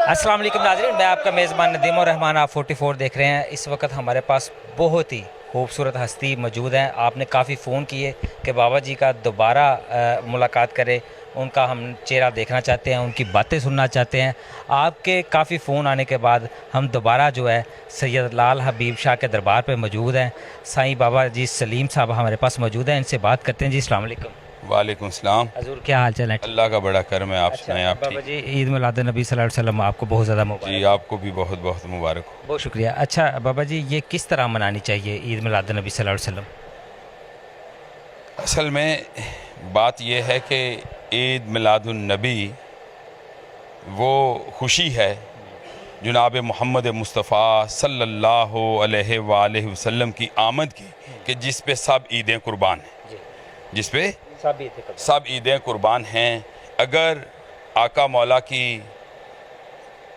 अस्सलाम वालेकुम नाज़रीन, मैं आपका मेज़बान नदीम और रहमान। आप 44 देख रहे हैं। इस वक्त हमारे पास बहुत ही खूबसूरत हस्ती मौजूद हैं। आपने काफ़ी फ़ोन किए कि बाबा जी का दोबारा मुलाकात करें, उनका हम चेहरा देखना चाहते हैं, उनकी बातें सुनना चाहते हैं। आपके काफ़ी फ़ोन आने के बाद हम दोबारा जो है सैयद लाल हबीब शाह के दरबार पर मौजूद हैं। साईं बाबा जी सलीम साहब हमारे पास मौजूद हैं, इनसे बात करते हैं। जी अस्सलाम वालेकुम। वालेकुम सलाम। हजूर क्या हाल चाल है? अल्लाह का बड़ा करम है। आप अच्छा सुनाएं, आप बाबा ठीक? जी, ईद मिलाद नबी सल्लल्लाहु अलैहि वसल्लम आपको बहुत ज़्यादा मुबारक। जी आपको भी बहुत बहुत मुबारक हो। बहुत शुक्रिया। अच्छा बाबा जी, ये किस तरह मनानी चाहिए ईद मिलाद नबी सल्लल्लाहु अलैहि वसल्लम? असल में बात यह है कि ईद मिलादुन नबी वो खुशी है जनाब मोहम्मद मुस्तफ़ा सल्लल्लाहु अलैहि वसल्लम की आमद की, कि जिस पे सब ईदें कुर्बान हैं, जिस पे सब ईदें कुर्बान हैं। अगर आका मौला की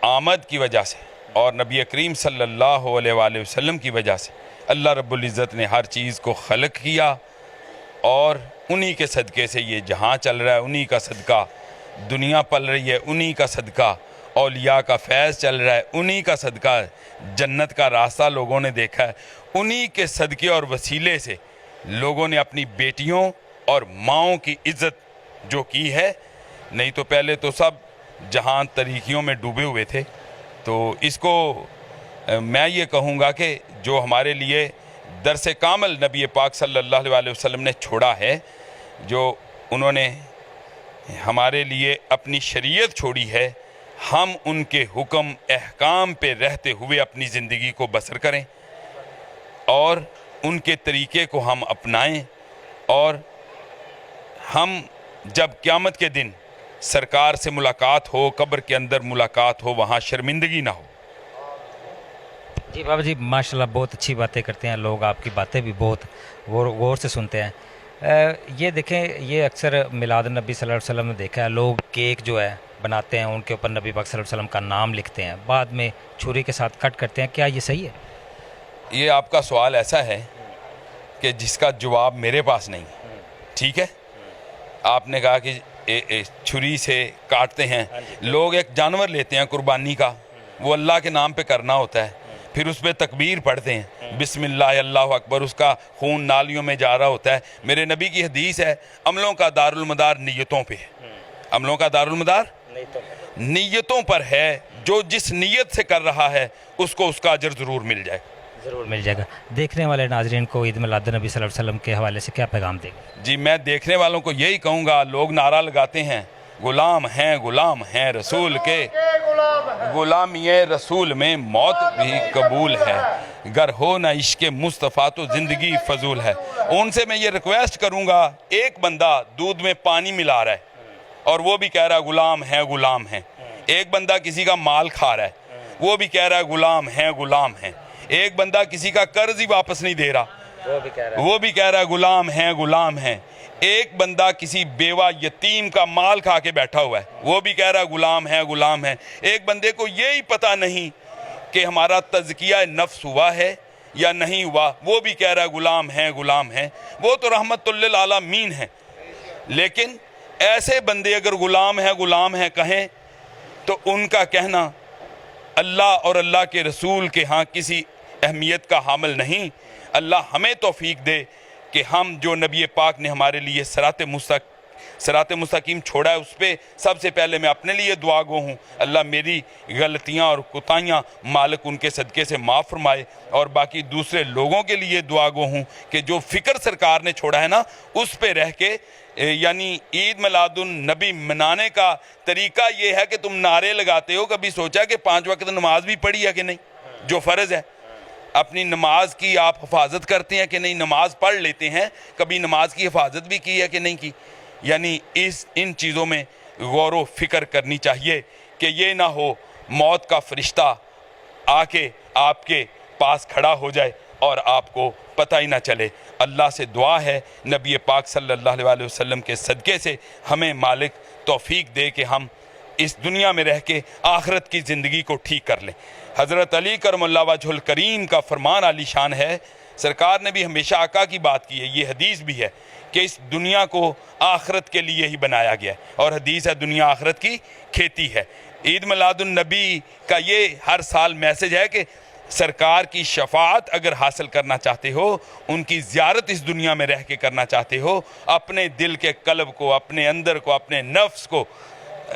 आमद की वजह से और नबी करीम सल्लल्लाहु अलैहि वसल्लम की वजह से अल्लाह रब्बुल इज़्ज़त ने हर चीज़ को खलक किया, और उन्हीं के सदक़े से ये जहां चल रहा है, उन्हीं का सदका दुनिया पल रही है, उन्हीं का सदका औलिया का फैज़ चल रहा है, उन्हीं का सदका जन्नत का रास्ता लोगों ने देखा है, उन्हीं के सदक़े और वसीले से लोगों ने अपनी बेटियों और माँओं की इज़्ज़त जो की है। नहीं तो पहले तो सब जहां तरीक़ियों में डूबे हुए थे। तो इसको मैं ये कहूँगा कि जो हमारे लिए दरस कामल नबी पाक सल्लल्लाहु अलैहि वसल्लम ने छोड़ा है, जो उन्होंने हमारे लिए अपनी शरीयत छोड़ी है, हम उनके हुक्म अहकाम पे रहते हुए अपनी ज़िंदगी को बसर करें और उनके तरीक़े को हम अपनाएं, और हम जब क़यामत के दिन सरकार से मुलाकात हो, कब्र के अंदर मुलाकात हो, वहाँ शर्मिंदगी ना हो। जी बाबा जी माशाल्लाह बहुत अच्छी बातें करते हैं लोग, आपकी बातें भी बहुत गौर से सुनते हैं। ये देखें, ये अक्सर मिलाद नबी सल्लल्लाहु अलैहि वसल्लम में देखा है, लोग केक जो है बनाते हैं, उनके ऊपर नबी पाक सल्लल्लाहु अलैहि वसल्लम का नाम लिखते हैं, बाद में छुरी के साथ कट करते हैं। क्या ये सही है? ये आपका सवाल ऐसा है कि जिसका जवाब मेरे पास नहीं। ठीक है, आपने कहा कि छुरी से काटते हैं। लोग एक जानवर लेते हैं कुर्बानी का, वो अल्लाह के नाम पे करना होता है, फिर उस पर तकबीर पढ़ते हैं, बिस्मिल्लाह अल्लाहु अकबर, उसका खून नालियों में जा रहा होता है। मेरे नबी की हदीस है, अमलों का दारुल मदार नीयतों पे है। अमलों का दारुल मदार नीयतों पर है। जो जिस नीयत से कर रहा है उसको उसका अजर ज़रूर मिल जाएगा, ज़रूर मिल जाएगा। देखने वाले नाज़रीन को ईद मिलाद नबी सल्लल्लाहु अलैहि वसल्लम के हवाले से क्या पैगाम देंगे? जी मैं देखने वालों को यही कहूँगा, लोग नारा लगाते हैं गुलाम हैं रसूल के, गुलामी रसूल में मौत भी कबूल है, गर हो ना इश्क मुस्तफ़ा तो ज़िंदगी फजूल है। उनसे मैं ये रिक्वेस्ट करूँगा, एक बंदा दूध में पानी मिला रहा है और वो भी कह रहा है गुलाम है। एक बंदा किसी का माल खा रहा है, वो भी कह रहा है गुलाम है। एक बंदा किसी का कर्ज ही वापस नहीं दे रहा, वो भी कह रहा है गुलाम है। एक बंदा किसी बेवा यतीम का माल खा के बैठा हुआ है, वो भी कह रहा है गुलाम है। एक बंदे को यही पता नहीं कि हमारा तज़किया नफ्स हुआ है या नहीं हुआ, वो भी कह रहा है गुलाम है। वो तो रहमतुल लिल आलमीन है, लेकिन ऐसे बंदे अगर गुलाम है कहें तो उनका कहना अल्लाह और अल्लाह के रसूल के यहाँ किसी अहमियत का हामिल नहीं। अल्लाह हमें तौफीक दे कि हम जो नबी पाक ने हमारे लिए सरात मुस्तकीम छोड़ा है, उस पर सबसे पहले मैं अपने लिए दुआ गो हूँ। अल्लाह मेरी गलतियाँ और कोताहियाँ मालिक उनके सदक़े से माफ़ फरमाए, और बाकी दूसरे लोगों के लिए दुआ गो हूँ कि जो फ़िक्र सरकार ने छोड़ा है ना, उस पर रह के, यानी ईद मिलादुन नबी मनाने का तरीका ये है कि तुम नारे लगाते हो। कभी सोचा कि 5 वक्त नमाज भी पढ़ी है कि नहीं, जो फ़र्ज़ है? अपनी नमाज की आप हिफाजत करते हैं कि नहीं? नमाज पढ़ लेते हैं, कभी नमाज की हिफाजत भी की है कि नहीं की? यानी इन चीज़ों में गौर व फिक्र करनी चाहिए कि ये ना हो मौत का फरिश्ता आके आपके पास खड़ा हो जाए और आपको पता ही ना चले। अल्लाह से दुआ है नबी पाक सल्लल्लाहु अलैहि वसल्लम के सदक़े से हमें मालिक तौफीक दे कि हम इस दुनिया में रह के आखिरत की ज़िंदगी को ठीक कर लें। हज़रत अली करमुल्लाह वजहुल करीम का फरमान आली शान है, सरकार ने भी हमेशा आका की बात की है, ये हदीस भी है कि इस दुनिया को आखिरत के लिए ही बनाया गया है, और हदीस है दुनिया आखिरत की खेती है। عید میلادالنبی کا یہ ہر سال میسج ہے کہ سرکار کی شفاعت اگر حاصل کرنا چاہتے ہو، ان کی زیارت اس دنیا میں رہ کے کرنا چاہتے ہو، اپنے دل کے قلب کو، اپنے اندر کو، اپنے نفس کو،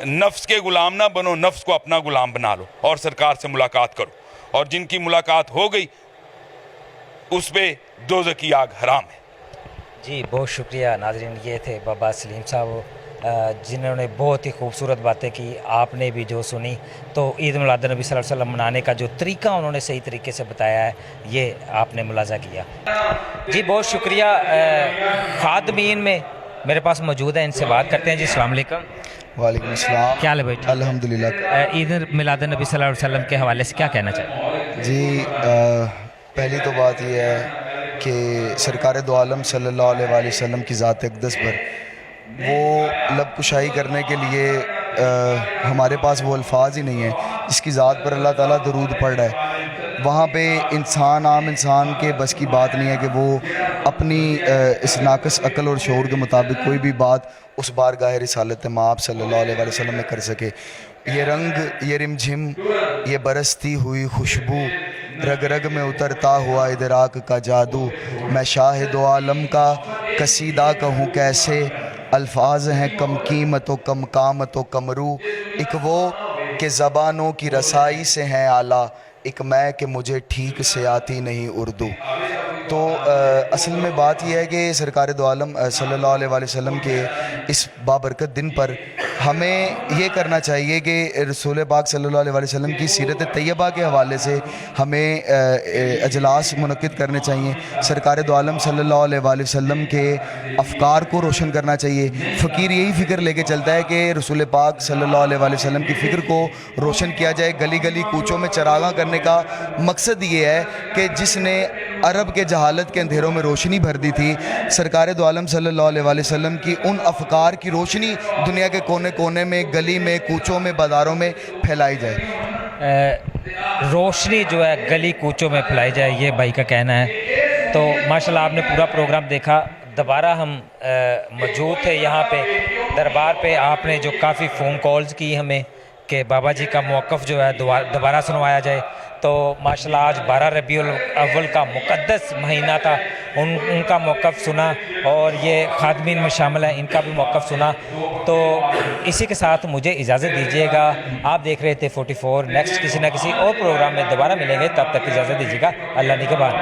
نفس کے غلام نہ بنو، نفس کو اپنا غلام بنا لو اور سرکار سے ملاقات کرو، اور جن کی ملاقات ہو گئی اس پہ دوزخ کی آگ حرام ہے۔ جی بہت شکریہ ناظرین، یہ تھے بابا سلیم صاحب جنہوں نے بہت ہی خوبصورت باتیں کی، آپ نے بھی جو سنی تو عید میلاد النبی صلی اللہ علیہ وسلم منانے کا جو طریقہ انہوں نے صحیح طریقے سے بتایا ہے یہ آپ نے ملاحظہ کیا۔ جی بہت شکریہ۔ خادمین میں میرے پاس موجود ہیں، ان سے بات کرتے ہیں۔ جی السلام علیکم۔ وعلیکم السلام۔ کیا حال ہے بھائی؟ الحمدللہ۔ عید میلاد النبی صلی اللہ علیہ وسلم کے حوالے سے کیا کہنا چاہتے ہیں؟ جی پہلی تو بات یہ ہے کہ سرکار دو عالم صلی اللہ علیہ وآلہ وسلم کی ذات اقدس پر وہ لب کشائی کرنے کے لیے ہمارے پاس وہ الفاظ ہی نہیں ہیں جس کی ذات پر اللہ تعالیٰ درود پڑھ رہا ہے۔ وہاں پہ عام انسان کے بس کی بات نہیں ہے کہ وہ اپنی اس ناقص عقل اور شعور کے مطابق کوئی بھی بات اس بارگاہ رسالت مآب صلی اللہ علیہ وآلہ وسلم میں کر سکے۔ یہ رنگ، یہ رمجھم، یہ برستی ہوئی خوشبو، رگ رگ میں اترتا ہوا ادراک کا جادو، میں شاہد و عالم کا قصیدہ کہوں کیسے، الفاظ ہیں کم قیمت و کم قامت و کم رو، ایک وہ کہ زبانوں کی رسائی سے ہیں اعلیٰ، ایک میں کہ مجھے ٹھیک سے آتی نہیں اردو۔ تو اصل میں بات یہ ہے کہ سرکار دو عالم صلی اللہ علیہ وآلہ وسلم کے اس بابرکت دن پر ہمیں یہ کرنا چاہیے کہ رسول پاک صلی اللہ علیہ وآلہ وسلم کی سیرت طیبہ کے حوالے سے ہمیں اجلاس منعقد کرنے چاہیے، سرکار دو عالم صلی اللہ علیہ وآلہ وسلم کے افکار کو روشن کرنا چاہیے۔ فقیر یہی فکر لے کے چلتا ہے کہ رسول پاک صلی اللہ علیہ وآلہ وسلم کی فکر کو روشن کیا جائے۔ گلی گلی کوچوں میں چراغاں کرنے کا مقصد یہ ہے کہ جس نے عرب کے جہالت کے اندھیروں میں روشنی بھر دی تھی، سرکار دو عالم صلی اللہ علیہ وآلہ وسلم کی ان افکار کی روشنی دنیا کے کونے کونے میں، گلی میں، کوچوں میں، بازاروں میں پھیلائی جائے۔ روشنی جو ہے گلی کوچوں میں پھیلائی جائے، یہ بھائی کا کہنا ہے۔ تو ماشاءاللہ آپ نے پورا پروگرام دیکھا، دوبارہ ہم موجود تھے یہاں پہ دربار پہ، آپ نے جو کافی فون کالز کی ہمیں کہ بابا جی کا موقف جو ہے دوبارہ سنوایا جائے، تو ماشاءاللہ آج 12 ربیع الاول کا مقدس مہینہ تھا، ان کا موقف سنا، اور یہ خادمین میں شامل ہیں ان کا بھی موقف سنا۔ تو اسی کے ساتھ مجھے اجازت دیجیے گا، آپ دیکھ رہے تھے 44، نیکسٹ کسی نہ کسی اور پروگرام میں دوبارہ ملیں گے، تب تک اجازت دیجیے گا، اللہ نگہبان۔